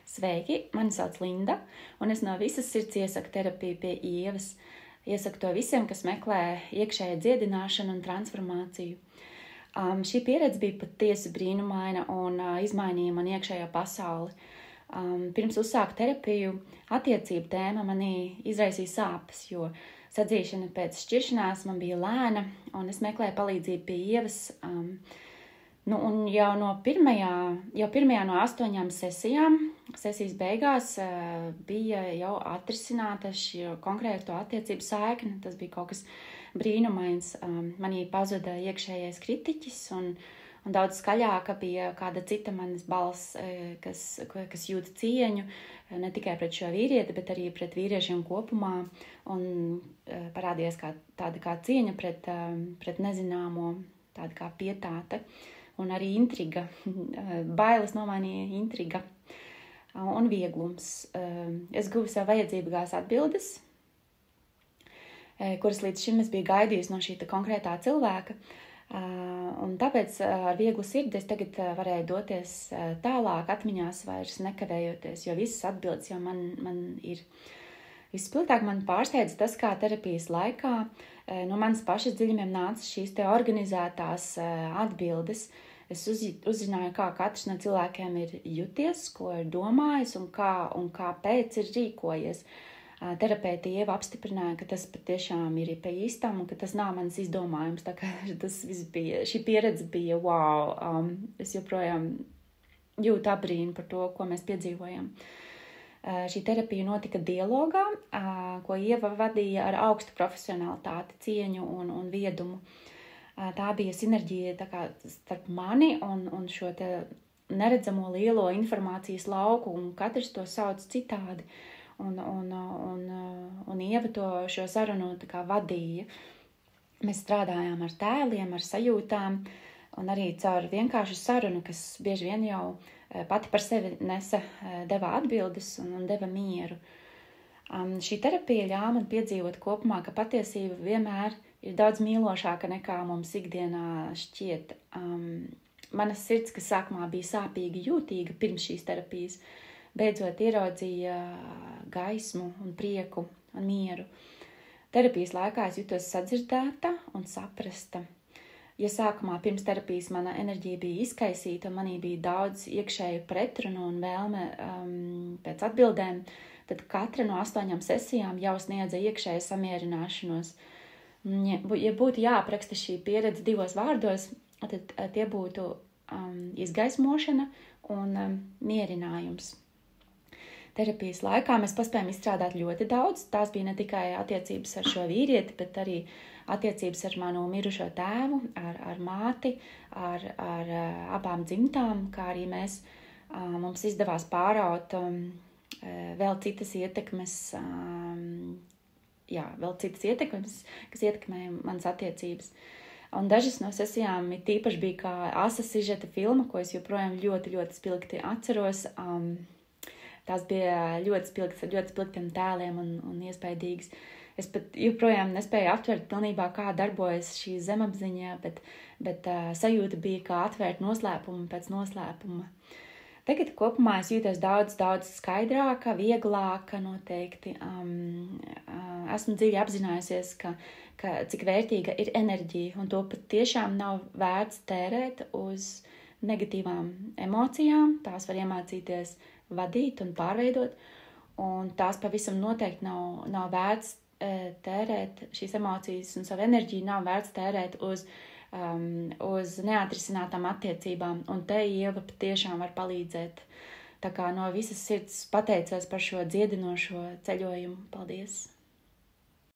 Sveiki, mani sauc Linda, un es no visas sirds iesaku terapiju pie Ievas. Iesaku to visiem, kas meklē iekšēju dziedināšanu un transformāciju. Šī pieredze bija patiesi brīnumaina un izmainīja man iekšējo pasauli. Pirms uzsākt terapiju, attiecību tēma manī izraisīja sāpes, jo sadzīšana pēc šķiršanās man bija lēna, un es meklēju palīdzību pie Ievas. Un jau pirmajā no 8 sesijām, sesijas beigās, bija jau atrisināta šī konkrēto attiecību saikne. Tas bija kaut kas brīnumains. Manī pazuda iekšējais kritiķis un daudz skaļāka bija kāda cita manas balss, kas jūt cieņu ne tikai pret šo vīrieti, bet arī pret vīriešiem kopumā. Un parādījās tāda kā cieņa pret nezināmo, tāda kā pietāte. Un arī intriga, bailes nomainīja intriga un vieglums. Es guvu sev vajadzīgās atbildes, kuras līdz šim es biju gaidījusi no šī konkrētā cilvēka. Un tāpēc ar vieglu sirdi es tagad varēju doties tālāk atmiņās vairs nekavējoties, jo visas atbildes jau man ir. Vispilgtāk man pārsteidza tas, kā terapijas laikā no manas pašas dziļumiem nāca šīs te organizētās atbildes. Es uzzināju, kā katrs no cilvēkiem ir juties, ko ir domājis un kāpēc ir rīkojies. Terapeite Ieva apstiprināja, ka tas patiešām ir pa īstam un ka tas nav mans izdomājums. Tā kā šī pieredze bija wow. Es joprojām jūtu apbrīnu par to, ko mēs piedzīvojam. Šī terapija notika dialogā, ko Ieva vadīja ar augstu profesionalitāti, cieņu un viedumu. Tā bija sinerģija starp mani un šo te neredzamo lielo informācijas lauku, un katrs to sauc citādi. Un Ieva šo sarunu vadīja. Mēs strādājām ar tēliem, ar sajūtām, un arī caur vienkāršu sarunu, kas bieži vien jau pati par sevi deva atbildes un deva mieru. Šī terapija ļāva man piedzīvot kopumā, ka patiesība vienmēr ir daudz mīlošāka nekā mums ikdienā šķiet. Manas sirds, kas sākumā bija sāpīga, jūtīga pirms šīs terapijas, beidzot ieraudzīja gaismu un prieku un mieru. Terapijas laikā es jutos sadzirdēta un saprasta. Ja sākumā pirms terapijas mana enerģija bija izkaisīta un manī bija daudz iekšēju pretrunu un vēlme pēc atbildēm, tad katra no 8 sesijām jau sniedza iekšēju samierināšanos. Ja būtu jāapraksta šī pieredze 2 vārdos, tad tie būtu izgaismošana un mierinājums. Terapijas laikā mēs paspējam izstrādāt ļoti daudz. Tās bija ne tikai attiecības ar šo vīrieti, bet arī attiecības ar manu mirušo tēvu, ar māti, ar abām dzimtām, kā arī mums izdevās pāraut vēl citas ietekmes, kas ietekmēja manas attiecības. Un dažas no sesijām tīpaši bija kā asa sižeta filma, ko es joprojām ļoti, ļoti spilgti atceros. Tās bija ļoti spilgtas, ar ļoti spilgtiem tēliem un iespaidīgas. Es pat joprojām nespēju aptvert pilnībā, kā darbojas šī zemapziņa, bet sajūta bija kā atvērt noslēpumu pēc noslēpuma. Tagad kopumā es jūtos daudz skaidrāka, vieglāka noteikti. Esmu dziļi apzinājusies, ka cik vērtīga ir enerģija, un to pat tiešām nav vērts tērēt uz negatīvām emocijām. Tās var iemācīties vadīt un pārveidot, un tās pavisam noteikti nav vērts tērēt šīs emocijas un savu enerģiju nav vērts tērēt uz neatrisinātām attiecībām, un te Ieva patiešām var palīdzēt. Tā kā no visas sirds pateicos par šo dziedinošo ceļojumu. Paldies!